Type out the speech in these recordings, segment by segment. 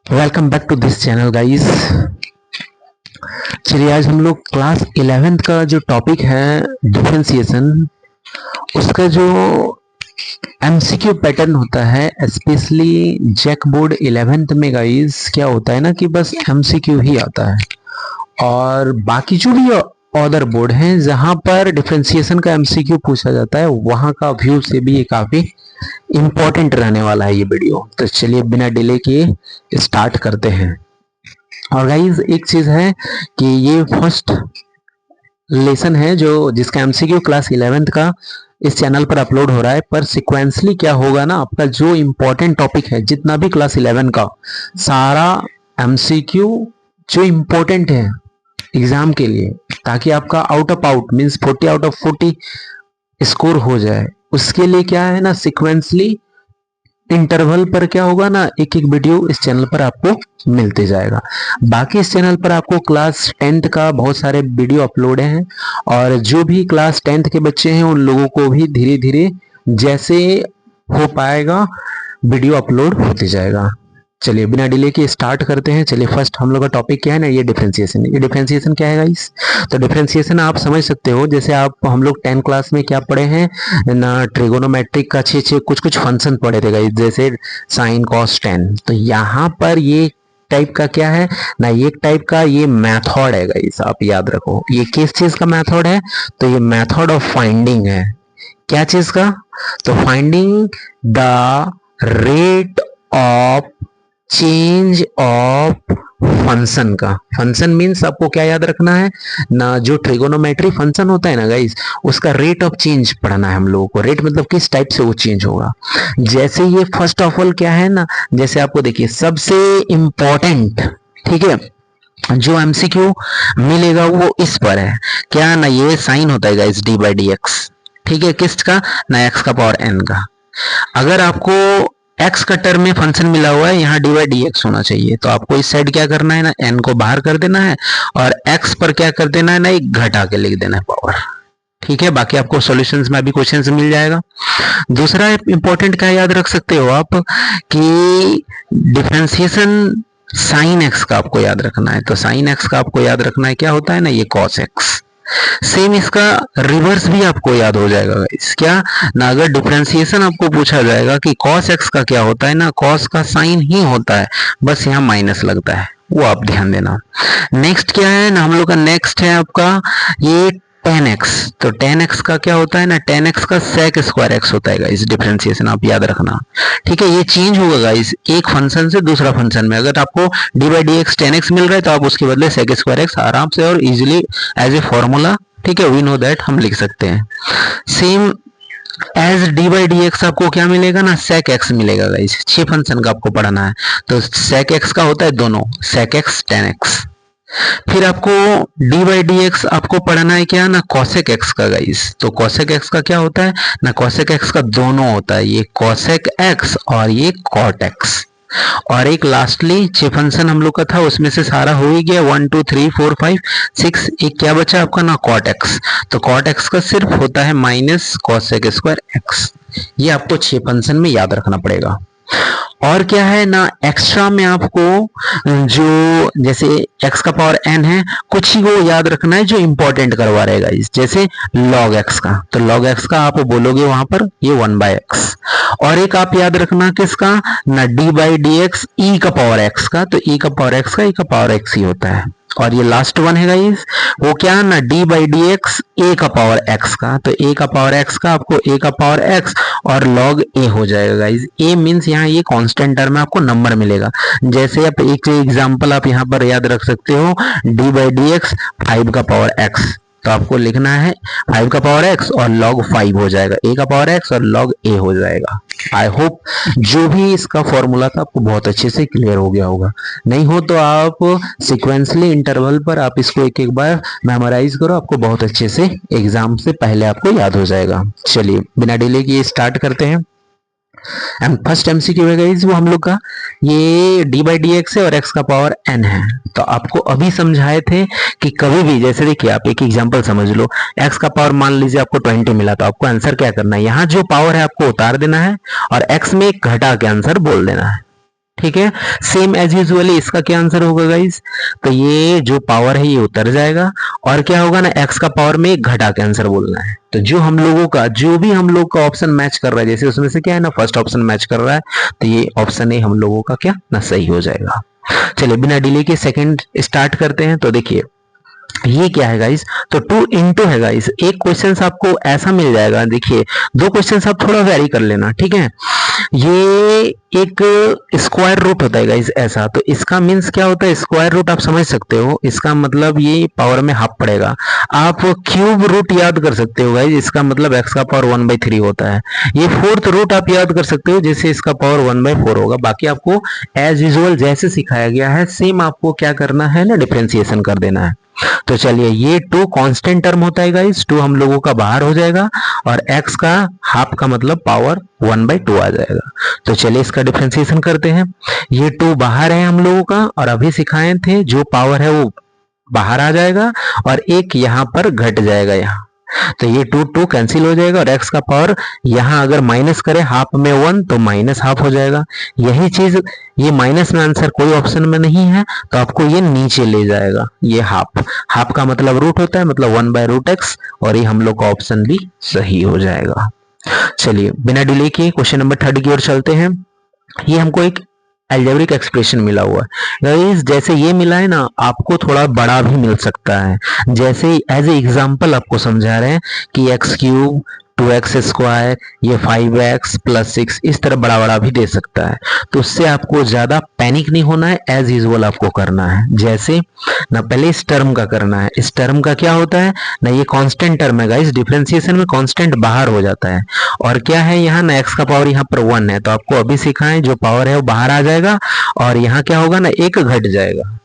Welcome back to this channel guys. चलिए आज हम लोग क्लास 11th का जो टॉपिक है डिफरेंशिएशन, उसका जो एमसीक्यू पैटर्न होता है स्पेशली जैक बोर्ड 11th में गाइस क्या होता है ना कि बस एमसीक्यू ही आता है, और बाकी जो भी अदर बोर्ड हैं जहां पर डिफरेंशिएशन का एमसीक्यू पूछा जाता है वहां का व्यू से भी ये काफी इंपॉर्टेंट रहने वाला है ये वीडियो। तो चलिए बिना डिले किए स्टार्ट करते हैं। और गाइज एक चीज है कि ये फर्स्ट लेसन है जो जिसका एमसीक्यू क्लास 11th का इस चैनल पर अपलोड हो रहा है, पर सिक्वेंसली क्या होगा ना, आपका जो इंपॉर्टेंट टॉपिक है जितना भी क्लास 11 का सारा एमसीक्यू जो इंपॉर्टेंट है एग्जाम के लिए, ताकि आपका out of out means 40 out of 40 score हो जाए, उसके लिए क्या है ना सिक्वेंसली इंटरवल पर क्या होगा ना एक एक वीडियो इस चैनल पर आपको मिलते जाएगा। बाकी इस चैनल पर आपको क्लास 10th का बहुत सारे वीडियो अपलोड हैं, और जो भी क्लास 10th के बच्चे हैं उन लोगों को भी धीरे धीरे जैसे हो पाएगा वीडियो अपलोड होते जाएगा। चलिए बिना डिले के स्टार्ट करते हैं। चलिए फर्स्ट हम लोग का टॉपिक क्या है ना, ये डिफरेंशिएशन। ये डिफरेंशिएशन क्या है गाइस? तो डिफरेंशिएशन आप समझ सकते हो, जैसे आप हम लोग 10 क्लास में क्या पढ़े हैं ना, ट्रिगोनोमेट्रिक का अच्छे कुछ कुछ फंक्शन पढ़े थे गाइस, जैसे साइन कॉस टेन। तो यहाँ पर ये टाइप का क्या है ना, ये टाइप का ये मेथड है गाइस, आप याद रखो। ये किस चीज का मेथड है? तो ये मेथड ऑफ फाइंडिंग है। क्या चीज का? तो finding the rate of change of function का। फंक्शन मीन्स आपको क्या याद रखना है ना, जो ट्रिगोनोमेट्री फंक्शन होता है ना गाइस, उसका रेट ऑफ चेंज पढ़ना है हम लोगों को। रेट मतलब किस टाइप से वो चेंज होगा। जैसे ये फर्स्ट ऑफ ऑल क्या है ना, जैसे आपको देखिए सबसे इंपॉर्टेंट, ठीक है, जो एमसीक्यू मिलेगा वो इस पर है। क्या ना, ये साइन होता है guys D by d x, ठीक है, किसका ना, एक्स का पावर एन का। अगर आपको एक्स का टर्म में फंक्शन मिला हुआ है, यहाँ डी बाई डी एक्स होना चाहिए, तो आपको इस साइड क्या करना है ना, एन को बाहर कर देना है, और एक्स पर क्या कर देना है ना, एक घटा के लिख देना है पावर। ठीक है, बाकी आपको सॉल्यूशंस में अभी क्वेश्चंस मिल जाएगा। दूसरा इंपॉर्टेंट क्या याद रख सकते हो आप कि डिफरेंशिएशन साइन एक्स का आपको याद रखना है। तो साइन एक्स का आपको याद रखना है क्या होता है ना, ये कॉस एक्स। सेम इसका रिवर्स भी आपको याद हो जाएगा इस क्या ना, अगर डिफरेंशिएशन आपको पूछा जाएगा कि cos x का क्या होता है ना, cos का साइन ही होता है, बस यहाँ माइनस लगता है, वो आप ध्यान देना। नेक्स्ट क्या है ना, हम लोग का नेक्स्ट है आपका ये tan x। तो tan x का क्या होता है ना, tan x का sec स्क्वायर x होता है इस डिफरेंशिएशन, आप याद रखना। ठीक है, ये चेंज होगा गाइस एक फंक्शन से दूसरा फंक्शन में। अगर आपको D by d x tan x मिल रहा है तो आप उसके बदले sec स्क्वायर x आराम से और इजिली एज ए फॉर्मूला, ठीक है, वी नो दैट, हम लिख सकते हैं। Same as d by d x आपको क्या मिलेगा ना, sec x मिलेगा गाइस। 6 फंक्शन का आपको पढ़ना है, तो sec x का होता है दोनों, sec x tan x। फिर आपको डी बाई डी एक्स आपको पढ़ना है क्या ना, cosec x का गाइस। तो cosec x का क्या होता है ना, cosec x का दोनों होता है, ये cosec x और ये cot x। और एक लास्टली 6 फंक्शन हम लोग का था, उसमें से सारा हो ही गया, 1 2 3 4 5 6, एक क्या बचा आपका ना, cot x। तो cot x का सिर्फ होता है माइनस cosec स्क्वायर x। ये आपको 6 फंक्शन में याद रखना पड़ेगा। और क्या है ना, एक्स्ट्रा में आपको जो जैसे x का पावर n है, कुछ ही वो याद रखना है जो इंपॉर्टेंट करवा रहेगा इस, जैसे log x का। तो log x का आप बोलोगे वहां पर ये 1 बाय x। और एक आप याद रखना किसका ना, डी बाई डी एक्स ई का पावर x का। तो e का पावर x का e का पावर x ही होता है। और ये लास्ट वन है गाइस, वो क्या ना, डी बाई डी एक्स ए का पावर x का। तो ए का पावर x का आपको ए का पावर x और log a हो जाएगा गाइस। a मीन्स यहाँ ये कांस्टेंट टर्म में आपको नंबर मिलेगा। जैसे आप एक एग्जांपल आप यहाँ पर याद रख सकते हो, डी बाई डी एक्स 5 का पावर x। तो आपको लिखना है 5 का पावर x और log 5 हो जाएगा, a का पावर x और log a हो जाएगा। आई होप जो भी इसका फॉर्मूला था आपको बहुत अच्छे से क्लियर हो गया होगा। नहीं हो तो आप सिक्वेंसली इंटरवल पर आप इसको एक एक बार मेमोराइज करो, आपको बहुत अच्छे से एग्जाम से पहले आपको याद हो जाएगा। चलिए बिना डिले किए स्टार्ट करते हैं। फर्स्ट एमसीक्यू है गाइस वो हम लोग का, ये डी बाई डी एक्स है और एक्स का पावर एन है। तो आपको अभी समझाए थे कि कभी भी, जैसे देखिए आप एक एग्जांपल समझ लो, एक्स का पावर मान लीजिए आपको 20 मिला, तो आपको आंसर क्या करना है, यहाँ जो पावर है आपको उतार देना है और एक्स में एक घटा के आंसर बोल देना है। ठीक है। सेम एज यूजुअली इसका क्या आंसर होगा गाइस, तो ये जो पावर है ये उतर जाएगा और क्या होगा ना, x का पावर में एक घटा के आंसर बोलना है। तो जो हम लोगों का जो भी हम लोग का ऑप्शन मैच कर रहा है, जैसे उसमें से क्या है ना, फर्स्ट ऑप्शन मैच कर रहा है, तो ये ऑप्शन ए हम लोगों का क्या ना सही हो जाएगा। चलिए बिना डिले के सेकंड स्टार्ट करते हैं। तो देखिए ये क्या है गाइस, तो 2 इंटू है गाइस। एक क्वेश्चन आपको ऐसा मिल जाएगा, देखिए दो क्वेश्चन आप थोड़ा वेरी कर लेना, ठीक है। ये एक स्क्वायर रूट होता है गाइस ऐसा, तो इसका मीन्स क्या होता है, स्क्वायर रूट आप समझ सकते हो, इसका मतलब ये पावर में हाफ पड़ेगा। आप क्यूब रूट याद कर सकते हो गाइस, इसका मतलब x का पावर 1/3 होता है। ये फोर्थ रूट आप याद कर सकते हो, जैसे इसका पावर 1/4 होगा। बाकी आपको एज यूजुअल जैसे सिखाया गया है सेम आपको क्या करना है ना, डिफरेंशिएशन कर देना है। तो चलिए ये 2 कांस्टेंट टर्म होता है गाइस, 2 हम लोगों का बाहर हो जाएगा और x का हाफ का मतलब पावर 1/2 आ जाएगा। तो चलिए इसका डिफरेंशिएशन करते हैं। ये 2 बाहर है हम लोगों का और अभी सिखाए थे जो पावर है वो बाहर आ जाएगा और एक यहाँ पर घट जाएगा यहाँ। तो ये 2 कैंसिल हो जाएगा और x का पावर यहाँ अगर माइनस करें हाफ में 1 तो माइनस हाफ हो जाएगा। यही चीज ये माइनस में आंसर कोई ऑप्शन में नहीं है तो आपको ये नीचे ले जाएगा। ये हाफ, हाफ का मतलब रूट होता है, मतलब 1/√x और ये हम लोग का ऑप्शन भी सही हो जाएगा। चलिए बिना डिले के क्वेश्चन नंबर 3 की ओर चलते हैं। ये हमको एक एल्जेब्रिक एक्सप्रेशन मिला हुआ है गाइस, जैसे ये मिला है ना, आपको थोड़ा बड़ा भी मिल सकता है। जैसे एज ए एग्जांपल आपको समझा रहे हैं कि x³ 2x², ये 5x + 6 इस तरह बड़ा बड़ा भी दे सकता है। तो उससे आपको ज्यादा पैनिक नहीं होना है, एज यूजुअल आपको करना है। जैसे ना पहले इस टर्म का करना है, इस टर्म का क्या होता है ना, ये कांस्टेंट टर्म है गाइस, डिफरेंशिएशन में कांस्टेंट बाहर हो जाता है और क्या है यहाँ ना, x का पावर यहाँ पर 1 है, तो आपको अभी सिखाएं जो पावर है वो बाहर आ जाएगा और यहाँ क्या होगा ना, एक घट जाएगा।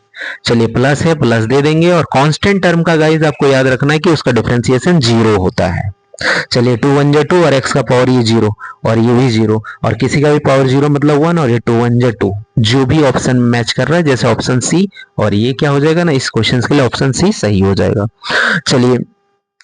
चलिए प्लस है, प्लस दे देंगे और कांस्टेंट टर्म का गाइस आपको याद रखना है कि उसका डिफरेंशिएशन 0 होता है। चलिए 2 1 जा 2 और x का पावर ये 0 और ये भी 0 और किसी का भी पावर 0 मतलब 1 और ये 2 1 जा 2, जो भी ऑप्शन मैच कर रहा है, जैसे ऑप्शन सी, और ये क्या हो जाएगा ना, इस क्वेश्चन के लिए ऑप्शन सी सही हो जाएगा। चलिए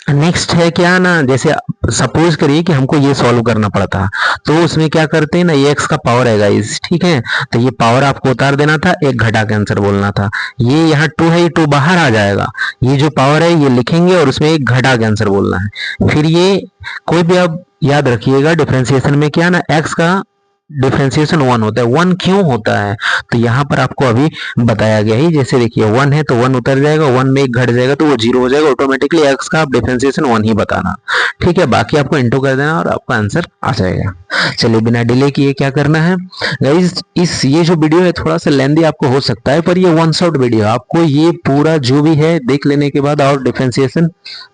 नेक्स्ट है क्या ना, जैसे सपोज करिए कि हमको ये सॉल्व करना पड़ता, तो उसमें क्या करते हैं ना, ये x का पावर है गाइस, ठीक है, तो ये पावर आपको उतार देना था, एक घटा के आंसर बोलना था। ये यहाँ 2 है, ये 2 बाहर आ जाएगा, ये जो पावर है ये लिखेंगे और उसमें एक घटा के आंसर बोलना है। फिर ये कोई भी आप याद रखिएगा डिफरेंशिएशन में क्या ना, x का डिफरेंशिएशन 1 होता है। 1 क्यों होता है, तो यहाँ पर आपको अभी बताया गया ही, जैसे देखिए 1 है तो 1 उतर जाएगा, 1 में एक घट जाएगा तो वो 0 हो जाएगा ऑटोमेटिकली। x का आप डिफरेंशिएशन 1 ही बताना, ठीक है, बाकी आपको इंटू कर देना और आपका आंसर आ जाएगा। चलिए बिना डिले किए क्या करना है गाइस, इस ये जो वीडियो है थोड़ा सा लेंदी आपको हो सकता है, पर ये 1 शॉट वीडियो, आपको ये पूरा जो भी है देख लेने के बाद और डिफरेंशिएशन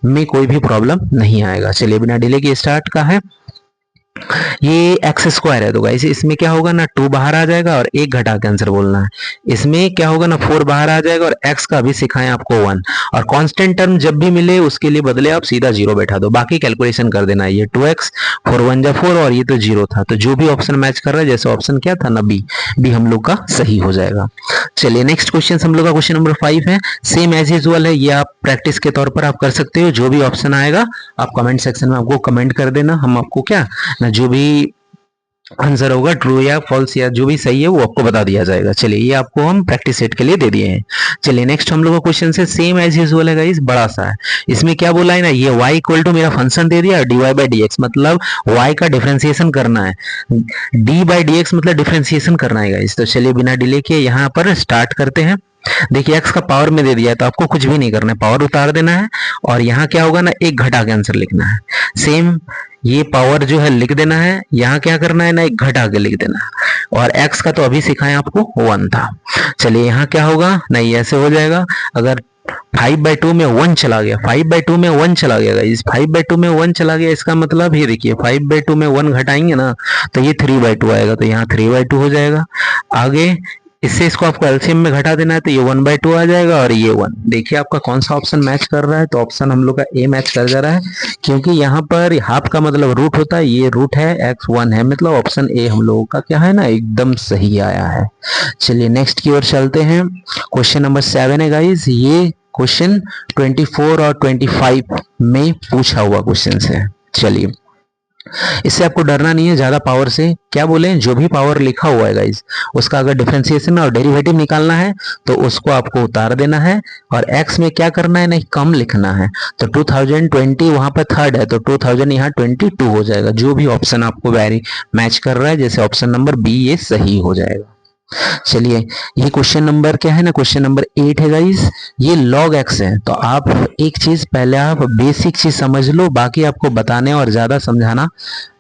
में कोई भी प्रॉब्लम नहीं आएगा। चलिए बिना डिले के स्टार्ट का है। ये x² है तो गाइस इसमें क्या होगा ना, 2 बाहर आ जाएगा और एक घटा के आंसर बोलना है। इसमें क्या होगा ना, 4 बाहर आ जाएगा और x का भी सिखाएं आपको 1, और कांस्टेंट टर्म जब भी मिले उसके लिए बदले आप सीधा 0 बैठा दो, बाकी कैलकुलेशन कर देना है। ये 2x 4 1 जा 4 और ये तो 0 था, तो जो भी ऑप्शन मैच कर रहा है, जैसे ऑप्शन क्या था ना बी हम लोग का सही हो जाएगा। चलिए नेक्स्ट क्वेश्चन हम लोग का क्वेश्चन नंबर 5 है, सेम एज यूजुअल है, ये आप प्रैक्टिस के तौर पर आप कर सकते हो। जो भी ऑप्शन आएगा आप कमेंट सेक्शन में आपको कमेंट कर देना, हम आपको क्या ना जो भी आंसर होगा ट्रू या फॉल्स या जो भी सही है वो आपको बता दिया जाएगा। चलिए ये आपको हम प्रैक्टिस सेट के लिए दे दिए हैं। चलिए नेक्स्ट हम लोग का क्वेश्चन से सेम एज यूजुअल है गाइस, बड़ा सा है। इसमें क्या बोला है ना, ये y इक्वल टू मेरा फंक्शन दे दिया, dy/dx मतलब y का डिफरेंशिएशन करना है, d/dx मतलब डिफरेंशिएशन करना है गाइस। तो चलिए बिना डिले के यहाँ पर स्टार्ट करते हैं। देखिए x का पावर में दे दिया है तो आपको कुछ भी नहीं करना है, पावर उतार देना है और यहाँ क्या होगा ना, एक घटा के आंसर लिखना है। सेम ये पावर जो है लिख देना है, यहाँ क्या करना है ना, एक घटा के लिख देना है। और x का तो अभी सिखाएं आपको 1 था। चलिए यहाँ क्या होगा, नहीं ऐसे हो जाएगा, अगर 5/2 में 1 चला गया, 5/2 में 1 चला गया, इस 5/2 में 1 चला गया, इसका मतलब ये देखिए 5/2 में 1 घटाएंगे ना तो ये 3/2 आएगा, तो यहाँ 3/2 हो जाएगा। आगे इससे इसको आपको एलसीएम में घटा देना है तो ये 1/2 आ जाएगा और ये 1। देखिए आपका कौन सा ऑप्शन मैच कर रहा है, तो ऑप्शन हम लोग का ए मैच कर जा रहा है, क्योंकि यहाँ पर हाफ का मतलब रूट होता है, ये रूट है, x 1 है, मतलब ऑप्शन ए हम लोगों का क्या है ना, एकदम सही आया है। चलिए नेक्स्ट की ओर चलते हैं। क्वेश्चन नंबर 7 है गाइज, ये क्वेश्चन 24 और 25 में पूछा हुआ क्वेश्चन है। चलिए इससे आपको डरना नहीं है ज्यादा पावर से। क्या बोले, जो भी पावर लिखा हुआ है गाइस उसका अगर डिफरेंशिएशन और डेरिवेटिव निकालना है तो उसको आपको उतार देना है और x में क्या करना है, नहीं कम लिखना है। तो 2020 वहां पर थर्ड है तो 2000 यहाँ 22 हो जाएगा। जो भी ऑप्शन आपको वेरी मैच कर रहा है, जैसे ऑप्शन नंबर बी ये सही हो जाएगा। चलिए ये क्वेश्चन नंबर क्या है ना, क्वेश्चन नंबर 8 है गाइस। ये log x है। तो आप एक चीज पहले आप बेसिक चीज समझ लो, बाकी आपको बताने और ज्यादा समझाना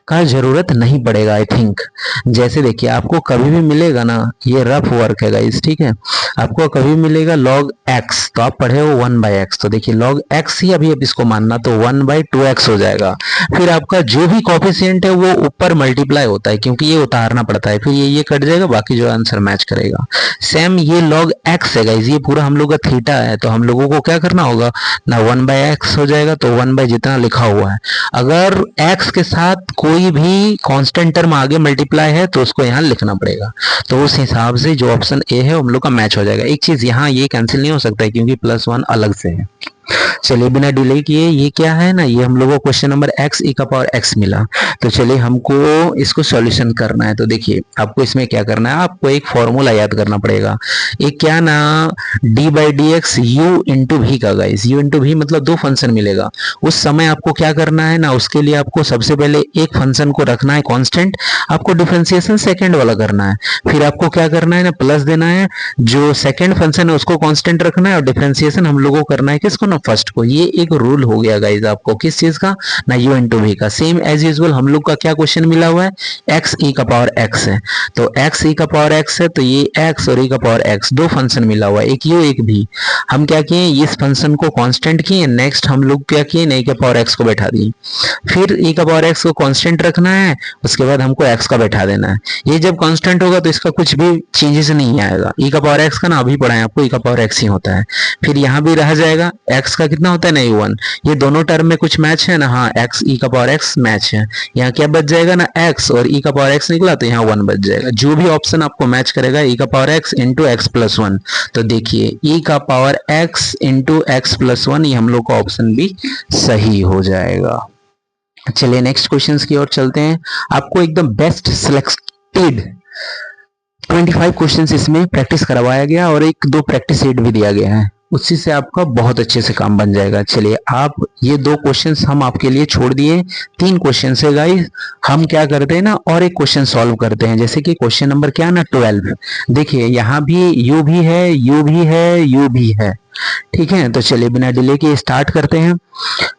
का जरूरत नहीं पड़ेगा आई थिंक। जैसे देखिए आपको कभी भी मिलेगा ना, ये रफ वर्क है गाइस, ठीक है। आपको कभी मिलेगा log x तो आप पढ़े हो 1/x, तो देखिए log x ही अभी अब इसको मानना तो 1/2x हो जाएगा। फिर आपका जो भी कॉफिशिएंट है वो ऊपर मल्टीप्लाई होता है क्योंकि ये उतारना पड़ता है, फिर ये कट जाएगा, बाकी जो आंसर मैच करेगा। सेम ये log x है गाइस, ये पूरा हम लोग का थीटा है तो हम लोगों को क्या करना होगा ना 1/x हो जाएगा तो 1/ जितना लिखा हुआ है। अगर x के साथ कोई भी कांस्टेंट टर्म आगे मल्टीप्लाई है तो उसको यहाँ लिखना पड़ेगा। तो उस हिसाब से जो ऑप्शन ए है हम लोग का मैच हो जाएगा। एक चीज यहाँ ये कैंसिल नहीं हो सकता है क्योंकि +1 अलग से है। चलिए बिना डिले किए, ये क्या है ना, ये हम लोगों को क्वेश्चन नंबर x मिला। तो चलिए हमको इसको सॉल्यूशन करना है। तो देखिए आपको इसमें क्या करना है, आपको एक फॉर्मूला याद करना पड़ेगा। एक क्या ना d/dx u इंटू v का गाइस, u इंटू v मतलब दो फंक्शन मिलेगा। उस समय आपको क्या करना है ना, उसके लिए आपको सबसे पहले एक फंक्शन को रखना है कांस्टेंट, आपको डिफरेंशिएशन सेकंड वाला करना है। फिर आपको क्या करना है ना, प्लस देना है, जो सेकंड फंक्शन है उसको कांस्टेंट रखना है और डिफरेंशिएशन हम लोगों को करना है किसको ना, फर्स्ट को। ये एक रूल हो गया गाइस आपको किस चीज का ना, u इंटू v का। सेम एज यूजुअल हम लोग का क्या क्वेश्चन मिला हुआ है, x e का पावर x है तो x e का पावर x है तो ये x और e का पावर x दो फंक्शन मिला हुआ है, एक u एक v। हम क्या किए, इस फंक्शन को कांस्टेंट किए, नेक्स्ट हम लोग क्या किए, e के पावर x को बैठा दिए। फिर e का पावर x को कांस्टेंट रखना है, उसके बाद हमको x का बैठा देना है। ये जब कांस्टेंट होगा तो इसका कुछ भी चेंजेस नहीं आएगा। e का पावर x का ना अभी पढ़ा है आपको, e का पावर x ही होता है। फिर यहाँ भी रह जाएगा, x का कितना होता है ना, 1। ये दोनों टर्म में कुछ मैच है ना, हाँ x e का पावर x मैच है। यहाँ क्या बच जाएगा ना, x और e का पावर x निकला तो यहाँ 1 बच जाएगा। जो भी ऑप्शन आपको मैच करेगा e का power x into x plus 1। तो देखिए e का power x into x plus 1 ये हम लोग का ऑप्शन भी सही हो जाएगा। चलिए नेक्स्ट क्वेश्चन की ओर चलते हैं। आपको एकदम बेस्ट सिलेक्टेड 25 क्वेश्चंस इसमें प्रैक्टिस करवाया गया और एक दो प्रैक्टिस सेट भी दिया गया है, उसी से आपका बहुत अच्छे से काम बन जाएगा। चलिए आप ये दो क्वेश्चंस हम आपके लिए छोड़ दिए, 3 क्वेश्चन है गाइस। हम क्या करते हैं ना, और एक क्वेश्चन सॉल्व करते हैं। जैसे कि क्वेश्चन नंबर क्या ना 12। देखिए यहाँ भी u भी है, u भी है, u भी है, ठीक है। तो चलिए बिना डिले के स्टार्ट करते हैं।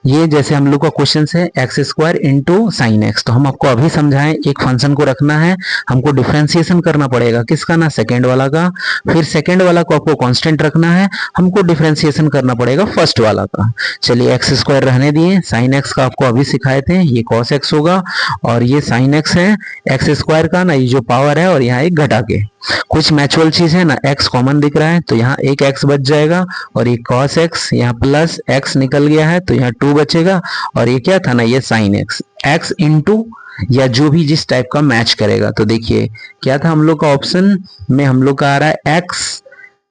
ये जैसे हम लोग का क्वेश्चन है x² इंटू साइन एक्स। तो हम आपको अभी समझाएं, एक फंक्शन को रखना है, हमको डिफरेंशिएशन करना पड़ेगा किसका ना, सेकंड वाला का। फिर सेकंड वाला को आपको कांस्टेंट रखना है, हमको डिफरेंशिएशन करना पड़ेगा फर्स्ट वाला का। चलिए x² रहने दिए, साइन एक्स का आपको अभी सिखाए थे, ये cos x होगा और ये साइन x है x² का ना, ये जो पावर है और यहाँ एक घटा के कुछ मैचुअल चीज है ना, x कॉमन दिख रहा है तो यहाँ एक x बच जाएगा और ये cos x, यहाँ प्लस x निकल गया है तो यहाँ 2 बचेगा और ये क्या था ना, ये sin x, x इंटू या जो भी जिस टाइप का मैच करेगा। तो देखिए क्या था हम लोग का ऑप्शन में, हम लोग का आ रहा है x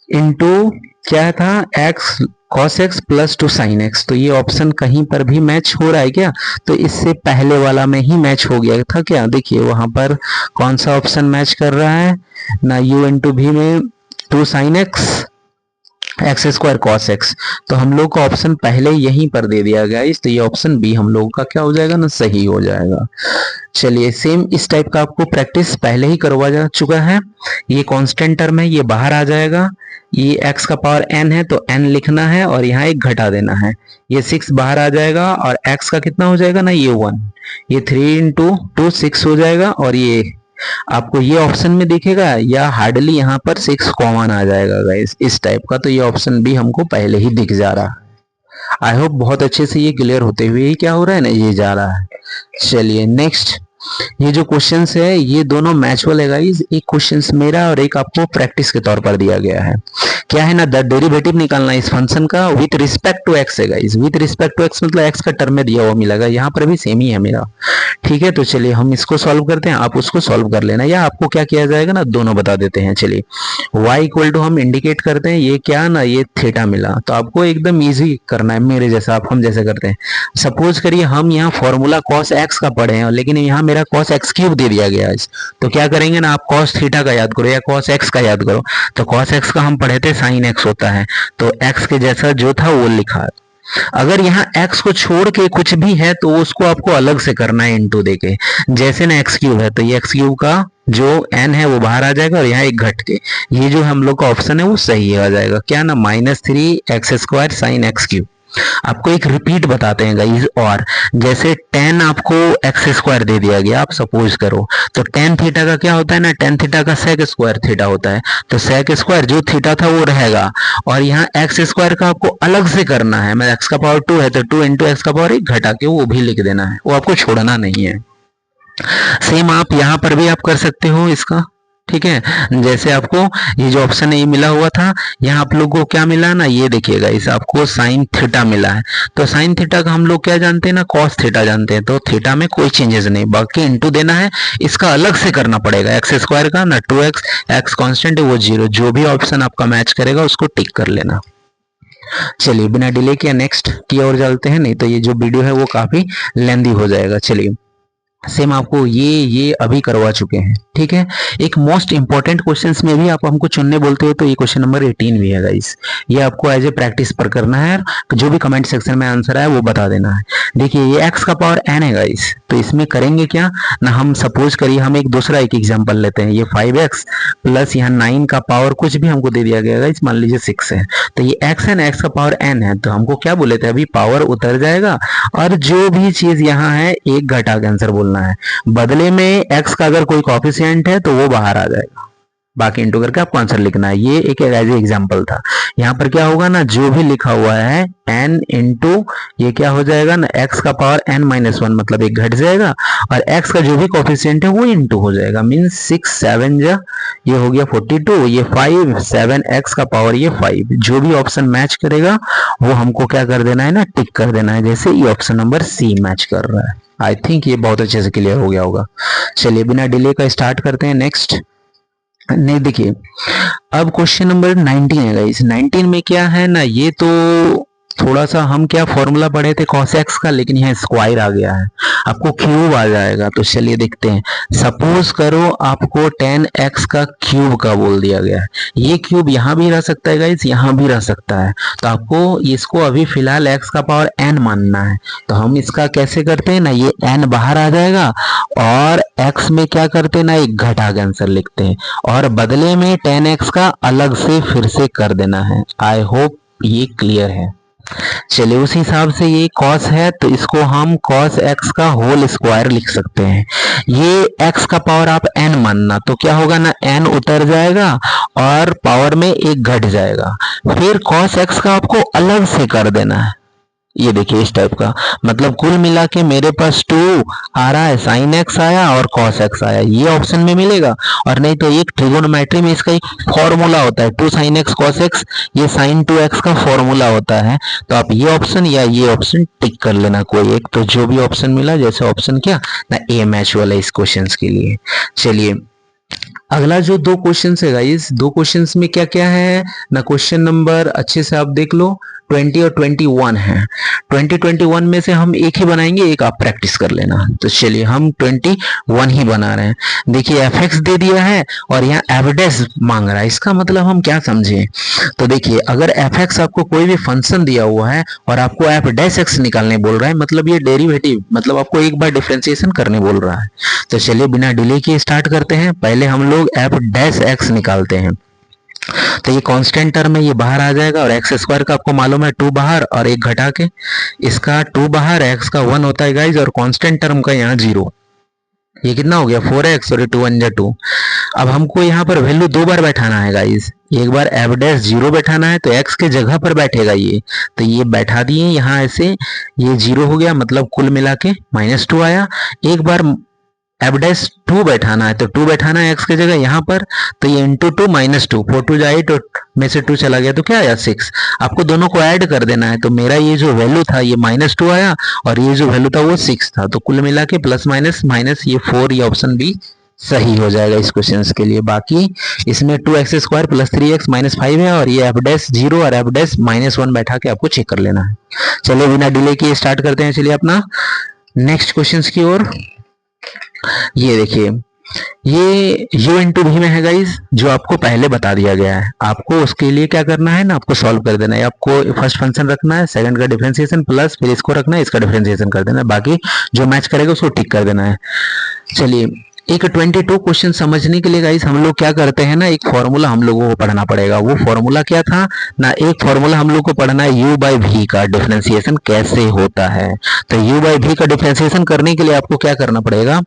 इंटू क्या था, x cos x plus 2 sin x। तो ये ऑप्शन कहीं पर भी मैच हो रहा है क्या, तो इससे पहले वाला में ही मैच हो गया था क्या। देखिए वहां पर कौन सा ऑप्शन मैच कर रहा है ना, u इंटू v में 2 sin x x² cos x। तो हम लोग का ऑप्शन पहले यहीं पर दे दिया गया इस, तो ये ऑप्शन बी हम लोग का क्या हो जाएगा ना, सही हो जाएगा। चलिए सेम इस टाइप का आपको प्रैक्टिस पहले ही करवा जा चुका है। ये कांस्टेंट टर्म है, ये बाहर आ जाएगा, ये x का पावर n है तो n लिखना है और यहाँ एक घटा देना है, ये 6 बाहर आ जाएगा और x का कितना हो जाएगा ना, ये 1, ये 3 इंटू 2 6 हो जाएगा और ये आपको ये ऑप्शन में दिखेगा या हार्डली यहाँ पर 6 कॉमन आ जाएगा गाइस, इस टाइप का। तो ये ऑप्शन भी हमको पहले ही दिख जा रहा है। आई होप बहुत अच्छे से ये क्लियर होते हुए ही क्या हो रहा है ना, ये जा रहा है। चलिए नेक्स्ट ये जो क्वेश्चंस है ये दोनों मैचुअल है गाइस, एक क्वेश्चंस मेरा और एक आपको प्रैक्टिस के तौर पर दिया गया है। क्या है ना, द डेरिवेटिव निकालना है इस फंक्शन का विथ रिस्पेक्ट टू एक्स है guys. With respect to x मतलब एक्स का टर्म में दिया हुआ मिलेगा, यहाँ पर भी सेम ही है मेरा। ठीक है, तो चलिए हम इसको सॉल्व करते हैं, आप उसको सॉल्व कर लेना, या आपको क्या किया जाएगा ना, दोनों बता देते हैं। चलिए y इक्वल टू हम इंडिकेट करते हैं, ये क्या ना, ये थीटा मिला, तो आपको एकदम इजी करना है मेरे जैसा, आप हम जैसे करते हैं। सपोज करिए हम यहाँ फॉर्मूला cos x का पढ़े हैं, लेकिन यहाँ मेरा cos x क्यूब दे दिया गया है, तो क्या करेंगे ना, आप cos थीटा का याद करो या cos x का याद करो। तो cos x का हम पढ़े थे sin x होता है, तो x के जैसा जो था वो लिखा। अगर यहाँ x को छोड़ के कुछ भी है तो उसको आपको अलग से करना है इनटू देके। जैसे ना x क्यूब है तो ये x क्यूब का जो n है वो बाहर आ जाएगा और यहाँ एक घट के, ये जो हम लोग का ऑप्शन है वो सही आ जाएगा। क्या ना, -3x² sin x क्यूब। आपको एक रिपीट बताते हैं गाइस, और जैसे tan आपको x² दे दिया गया, आप सपोज करो, तो tan थीटा का क्या होता है ना, tan थीटा का sec स्क्वायर थीटा होता है, तो sec स्क्वायर जो थीटा था वो रहेगा, और यहाँ x² का आपको अलग से करना है। मैं x का पावर 2 है तो 2 इंटू x का पावर 1 घटा के वो भी लिख देना है, वो आपको छोड़ना नहीं है। सेम आप यहाँ पर भी आप कर सकते हो इसका। ठीक है, जैसे आपको ये जो ऑप्शन है ये मिला हुआ था, यहाँ आप लोगों को क्या मिला ना, ये देखिएगा, इस आपको साइन थीटा मिला है, तो साइन थीटा का हम लोग क्या जानते हैं ना, कॉस थीटा जानते हैं, तो थीटा में कोई चेंजेस नहीं, बाकी इंटू देना है, इसका अलग से करना पड़ेगा x² का ना, 2x, x कांस्टेंट है वो 0, जो भी ऑप्शन आपका मैच करेगा उसको टिक कर लेना। चलिए बिना डिले किया नेक्स्ट की ओर चलते हैं, नहीं तो ये जो वीडियो है वो काफी लेंदी हो जाएगा। चलिए सेम आपको ये अभी करवा चुके हैं। ठीक है, एक मोस्ट इंपॉर्टेंट क्वेश्चंस में भी आप हमको चुनने बोलते हो, तो ये क्वेश्चन नंबर 18 भी है गाइस, ये आपको एज ए प्रैक्टिस पर करना है, जो भी कमेंट सेक्शन में आंसर आए वो बता देना है। देखिए ये x का पावर n है गाइस, तो इसमें करेंगे क्या ना, हम सपोज करिए हम एक दूसरा एक एग्जांपल लेते हैं, ये 5x प्लस यहाँ 9 का पावर कुछ भी हमको दे दिया गया गाइस, मान लीजिए 6 है, तो ये x है ना, x का पावर n है, तो हमको क्या बोले थे अभी, पावर उतर जाएगा और जो भी चीज यहाँ है एक घटा के आंसर बोलना है, बदले में x का अगर कोई कोएफिशिएंट है तो वो बाहर आ जाएगा, बाकी इंटू करके आपको आंसर लिखना है। ये एक एज एग्जांपल था। यहाँ पर क्या होगा ना, जो भी लिखा हुआ है n इंटू ये क्या हो जाएगा ना, x का पावर n-1 मतलब एक घट जाएगा, और x का जो भी कोएफिशिएंट है वो इंटू हो जाएगा, मीन्स 6 7 जा ये हो गया 42, ये 5 7 x का पावर ये 5, जो भी ऑप्शन मैच करेगा वो हमको क्या कर देना है ना, टिक कर देना है, जैसे ये ऑप्शन नंबर सी मैच कर रहा है। आई थिंक ये बहुत अच्छे से क्लियर हो गया होगा। चलिए बिना डिले का स्टार्ट करते हैं नेक्स्ट। नहीं देखिए, अब क्वेश्चन नंबर 19 है गाइस, 19 में क्या है ना, ये तो थोड़ा सा हम क्या फॉर्मूला पढ़े थे cos x का, लेकिन यहाँ स्क्वायर आ गया है, आपको क्यूब आ जाएगा, तो चलिए देखते हैं। सपोज करो आपको tan x का क्यूब का बोल दिया गया है, ये क्यूब यहाँ भी रह सकता है गाइस, यहाँ भी रह सकता है, तो आपको इसको अभी फिलहाल x का पावर n मानना है, तो हम इसका कैसे करते हैं ना, ये n बाहर आ जाएगा और x में क्या करते हैं ना, एक घटा के आंसर लिखते हैं, और बदले में tan x का अलग से फिर से कर देना है। आई होप ये क्लियर है। चलिए उस हिसाब से ये cos है तो इसको हम cos x का होल स्क्वायर लिख सकते हैं, ये x का पावर आप n मानना, तो क्या होगा ना, n उतर जाएगा और पावर में एक घट जाएगा, फिर cos x का आपको अलग से कर देना है, ये देखिए इस टाइप का, मतलब कुल मिला के मेरे पास 2 आ रहा है, sin x आया और cos x आया, ये ऑप्शन में मिलेगा। और नहीं तो एक ट्रिगोनोमेट्री में इसका एक फॉर्मूला होता है 2 sin x cos x, ये sin 2x का फॉर्मूला होता है, तो आप ये ऑप्शन या ये ऑप्शन टिक कर लेना कोई एक, तो जो भी ऑप्शन मिला, जैसे ऑप्शन क्या ना ए मैच वाला इस क्वेश्चन के लिए। चलिए अगला जो 2 क्वेश्चन है गाइस, 2 क्वेश्चन में क्या क्या है ना, क्वेश्चन नंबर अच्छे से आप देख लो, 20 और 21 है। 20-21 में से हम एक ही बनाएंगे, एक आप प्रैक्टिस कर लेना। तो चलिए हम 21 ही बना रहे हैं। देखिए fx दे दिया है और यहाँ f' मांग रहा है, इसका मतलब हम क्या समझे, तो देखिए अगर fx आपको कोई भी फंक्शन दिया हुआ है और आपको f' निकालने बोल रहा है, मतलब ये डेरिवेटिव, मतलब आपको एक बार डिफरेंशिएशन करने बोल रहा है। तो चलिए बिना डिले के स्टार्ट करते हैं। पहले हम लोग f' निकालते हैं, तो ये कांस्टेंट टर्म है, ये बाहर आ जाएगा, और एक्स स्क्वायर का आपको मालूम है 2 बाहर और एक घटा के, इसका 2 बाहर, एक्स का 1 होता है गाइज, और कांस्टेंट टर्म का यहाँ 0, ये कितना हो गया 4x और 2 1 2। अब हमको यहाँ पर वैल्यू 2 बार बैठाना है गाइज, एक बार f' 0 बैठाना है, तो x के जगह पर बैठेगा ये, तो ये बैठा दिए यहाँ ऐसे, ये 0 हो गया, मतलब कुल मिला के -2 आया। एक बार एफ डैश 2 बैठाना है, तो 2 बैठाना है एक्स की जगह यहाँ पर, तो ये इंटू 2 माइनस 2, 4 2 8 में से 2 चला गया तो क्या आया 6। आपको दोनों को ऐड कर देना है, तो मेरा ये जो वैल्यू था ये -2 आया और ये जो वैल्यू था वो 6 था, तो कुल मिला के प्लस माइनस माइनस ये 4, ये ऑप्शन बी सही हो जाएगा इस क्वेश्चन के लिए। बाकी इसमें 2x² प्लस 3x माइनस 5 है और ये एफ डैश 0 और एफ डैश -1 बैठा के आपको चेक कर लेना है। चलिए बिना डिले किए स्टार्ट करते हैं। चलिए अपना नेक्स्ट क्वेश्चन की ओर। ये देखिए, ये u इंटू भी में है गाइज, जो आपको पहले बता दिया गया है। आपको उसके लिए क्या करना है ना, आपको सॉल्व कर देना है। आपको फर्स्ट फंक्शन रखना है, सेकंड का डिफरेंशिएशन प्लस फिर इसको रखना है, इसका डिफरेंशिएशन कर देना है, बाकी जो मैच करेगा उसको टिक कर देना है। चलिए एक 22 क्वेश्चन समझने के लिए गाइस हम लोग क्या करते हैं ना, एक फॉर्मूला हम लोगों को पढ़ना पड़ेगा। वो फॉर्मूला क्या था ना, एक फॉर्मूला हम लोग को पढ़ना है u बाई v का डिफरेंशिएशन कैसे होता है। तो u बाई v का डिफरेंशिएशन करने के लिए आपको क्या करना पड़ेगा,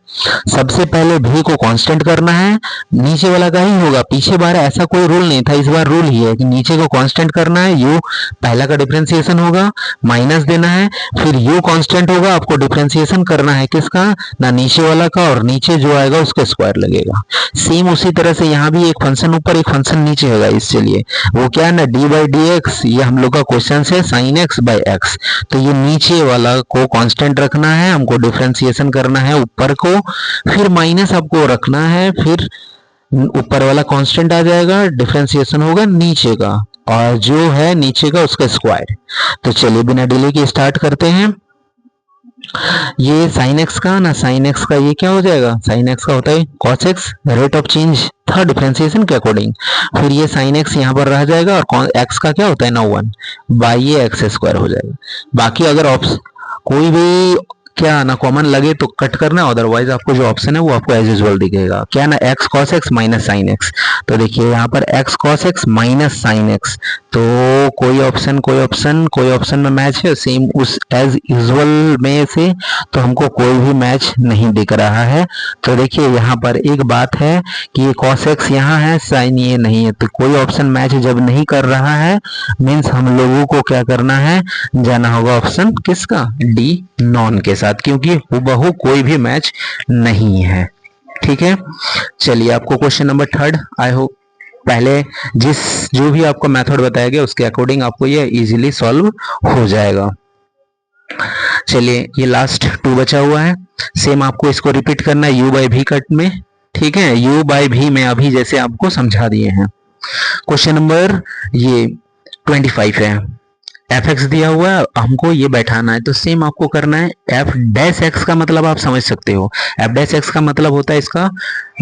सबसे पहले v को कांस्टेंट करना है, नीचे वाला का ही होगा, पिछले बार ऐसा कोई रूल नहीं था, इस बार रूल ही है कि नीचे को कांस्टेंट करना है, u पहला का डिफरेंशिएशन होगा, माइनस देना है, फिर u कांस्टेंट होगा, आपको डिफरेंशिएशन करना है किसका ना, नीचे वाला का, और नीचे जो आएगा उसका स्क्वायर लगेगा। सेम उसी तरह से यहाँ भी एक फंक्शन ऊपर एक फंक्शन नीचे होगा, इसके लिए वो क्या है ना, डी बाई डी एक्स, ये हम लोग का क्वेश्चन है साइन एक्स बाई एक्स, तो ये नीचे वाला को कांस्टेंट रखना है, हमको डिफरेंशिएशन करना है ऊपर को, फिर माइनस आपको रखना है, फिर ऊपर वाला कांस्टेंट आ जाएगा, डिफरेंशिएशन होगा नीचे का, और जो है नीचे का उसका स्क्वायर। तो चलिए बिना डिले के स्टार्ट करते हैं। ये साइन एक्स का ना, साइन एक्स का ये क्या हो जाएगा, साइन एक्स का होता है cos x, rate of change था डिफरेंशिएशन के अकॉर्डिंग, फिर ये साइन एक्स यहाँ पर रह जाएगा, और एक्स का क्या होता है ना 1 बाई ये एक्स स्क्वायर हो जाएगा। बाकी अगर ऑप्शन कोई भी क्या ना कॉमन लगे तो कट करना, अदरवाइज आपको जो ऑप्शन है वो आपको एज यूजुअल दिखेगा, क्या ना x cos x minus sine x. तो देखिए यहाँ पर x cos x minus sine x, तो कोई ऑप्शन में मैच है सेम उस एज यूजुअल में से, तो हमको कोई भी मैच नहीं दिख रहा है। तो देखिए यहाँ पर एक बात है कि ये कॉस एक्स यहाँ है, साइन ये नहीं है, तो कोई ऑप्शन मैच जब नहीं कर रहा है मीन्स हम लोगों को क्या करना है, जाना होगा ऑप्शन किसका, डी नॉन के साथ, क्योंकि हुबहू कोई भी मैच नहीं है। ठीक है, चलिए आपको क्वेश्चन नंबर 3 आई होप पहले जो भी आपको मेथड बताया गया उसके अकॉर्डिंग आपको ये इजीली सॉल्व हो जाएगा। चलिए ये लास्ट 2 बचा हुआ है, सेम आपको इसको रिपीट करना है u बाई v कट में। ठीक है, u बाई v में अभी जैसे आपको समझा दिए हैं। क्वेश्चन नंबर ये 25 है, एफ एक्स दिया हुआ है, हमको ये बैठाना है, तो सेम आपको करना है। एफ डैश एक्स का मतलब आप समझ सकते हो, एफ डैश एक्स का मतलब होता है इसका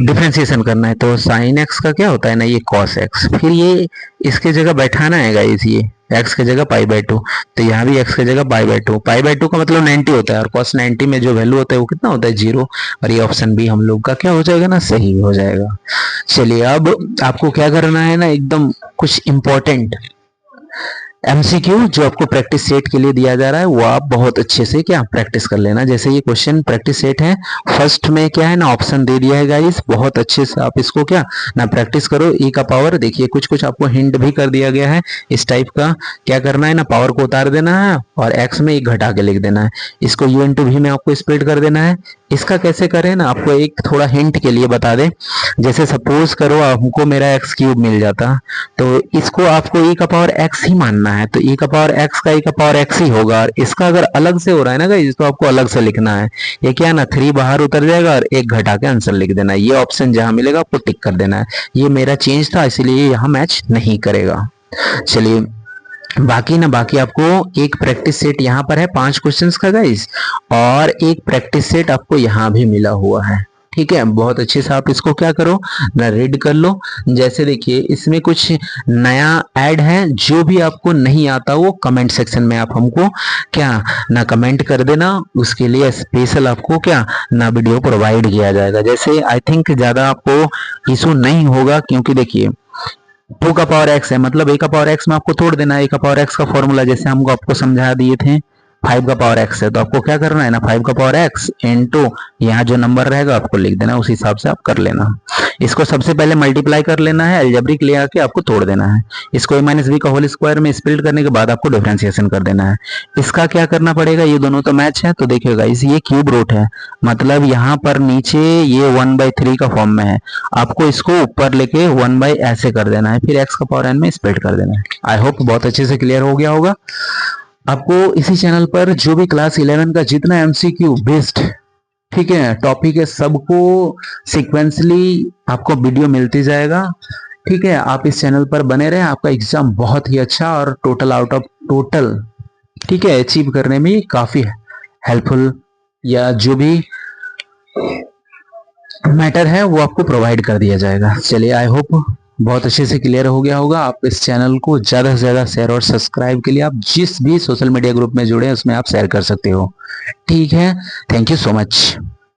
डिफरेंशिएशन करना है, तो साइन एक्स का क्या होता है ना, ये कॉस एक्स, फिर ये इसके जगह बैठाना है गाइस, ये एक्स की जगह पाई बाई 2, तो यहाँ भी एक्स की जगह पाई बाई 2, पाई बाई 2 का मतलब 90 होता है, और कॉस 90 में जो वैल्यू होता है वो कितना होता है 0, और ये ऑप्शन भी हम लोग का क्या हो जाएगा ना, सही हो जाएगा। चलिए अब आपको क्या करना है ना, एकदम कुछ इंपॉर्टेंट एमसीक्यू जो आपको प्रैक्टिस सेट के लिए दिया जा रहा है वो आप बहुत अच्छे से क्या प्रैक्टिस कर लेना। जैसे ये क्वेश्चन प्रैक्टिस सेट है, फर्स्ट में क्या है ना ऑप्शन दे दिया है गाइस, बहुत अच्छे से आप इसको क्या ना प्रैक्टिस करो। e का पावर देखिए कुछ आपको हिंट भी कर दिया गया है इस टाइप का, क्या करना है ना, पावर को उतार देना है और x में 1 घटा के लिख देना है, इसको u इंटू v में आपको स्प्लिट कर देना है। इसका कैसे करें ना, आपको एक थोड़ा हिंट के लिए बता दें, जैसे सपोज करो हमको मेरा एक्स क्यूब मिल जाता, तो इसको आपको e का पावर x ही मानना है, तो e का पावर x का e का पावर x ही होगा, और इसका अगर अलग से हो रहा है ना गाइस तो आपको अलग से लिखना है। ये क्या है ना 3 बाहर उतर जाएगा और 1 घटा के आंसर लिख देना है, ये ऑप्शन जहां मिलेगा आपको टिक कर देना है। ये मेरा चेंज था इसलिए यहाँ मैच नहीं करेगा। चलिए बाकी आपको एक प्रैक्टिस सेट यहाँ पर है 5 क्वेश्चंस का गाइस, और एक प्रैक्टिस सेट आपको यहाँ भी मिला हुआ है। ठीक है, बहुत अच्छे से आप इसको क्या करो ना रीड कर लो। जैसे देखिए इसमें कुछ नया ऐड है, जो भी आपको नहीं आता वो कमेंट सेक्शन में आप हमको क्या ना कमेंट कर देना, उसके लिए स्पेशल आपको क्या ना वीडियो प्रोवाइड किया जाएगा। जैसे आई थिंक ज्यादा आपको इशू नहीं होगा, क्योंकि देखिए 2 का पावर x है मतलब a का पावर x में आपको तोड़ देना है, a का पावर x का फॉर्मूला जैसे हमको आपको समझा दिए थे 5 का पावर x है, तो आपको क्या करना है ना, 5 का पावर x इंटू यहाँ जो नंबर रहेगा आपको लिख देना, उस हिसाब से आप कर लेना। इसको सबसे पहले मल्टीप्लाई कर लेना है, अलजेब्रिक ले आके आपको तोड़ देना है। इसको a माइनस बी का होल स्क्वायर में स्प्लिट करने के बाद आपको डिफरेंशिएशन कर देना है। इसका क्या करना पड़ेगा, ये दोनों तो मैच है, तो देखिएगा इस ये क्यूब रूट है, मतलब यहाँ पर नीचे ये 1/3 का फॉर्म में है, आपको इसको ऊपर लेके 1 ऐसे कर देना है, फिर x का पावर n में स्प्लिट कर देना है। आई होप बहुत अच्छे से क्लियर हो गया होगा। आपको इसी चैनल पर जो भी क्लास 11 का जितना एमसीक्यू बेस्ड ठीक है टॉपिक है, सबको सिक्वेंसली आपको वीडियो मिलती जाएगा। ठीक है, आप इस चैनल पर बने रहें, आपका एग्जाम बहुत ही अच्छा और टोटल आउट ऑफ टोटल ठीक है अचीव करने में काफी हेल्पफुल या जो भी मैटर है वो आपको प्रोवाइड कर दिया जाएगा। चलिए, आई होप बहुत अच्छे से क्लियर हो गया होगा। आप इस चैनल को ज्यादा से ज्यादा शेयर और सब्सक्राइब के लिए आप जिस भी सोशल मीडिया ग्रुप में जुड़े हैं उसमें आप शेयर कर सकते हो। ठीक है, थैंक यू सो मच।